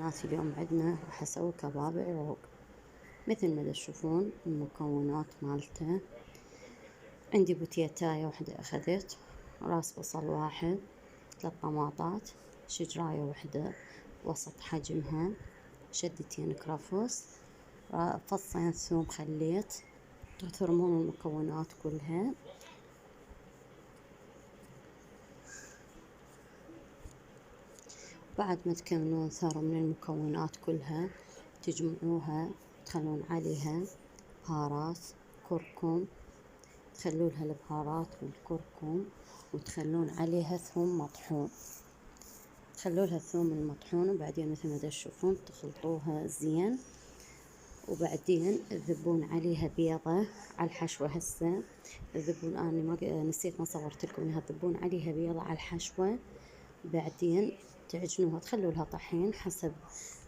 بنات اليوم عندنا راح اسوي كباب عروق. مثل ما تشوفون المكونات مالته، عندي بوتيتاية واحدة اخذت، راس بصل واحد، 3 طماطات، شجراية واحدة وسط حجمها، شدتين كرفس، فصين ثوم خليت. ترمون المكونات كلها. بعد ما تكملون ثرم من المكونات كلها تجمعوها، تخلون عليها بهارات، كركم، تخلولها البهارات والكركم، وتخلون عليها ثوم مطحون، تخلولها الثوم المطحون. وبعدين مثل ما تشوفون تخلطوها زين، وبعدين تذبون عليها بيضة على الحشوة. هسه تذبون، أنا ما نسيت ما صورت لكم إياها، تذبون عليها بيضة على الحشوة. بعدين تعجنوها، تخلوا لها طحين حسب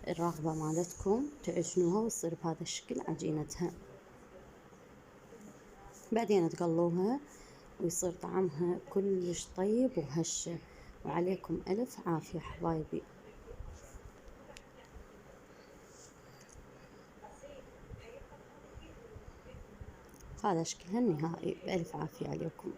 الرغبة مالتكم، تعجنوها وتصير بهذا الشكل عجينتها. بعدين تقلوها ويصير طعمها كلش طيب وهشة. وعليكم ألف عافية حبايبي. هذا شكلها النهائي، بألف عافية عليكم.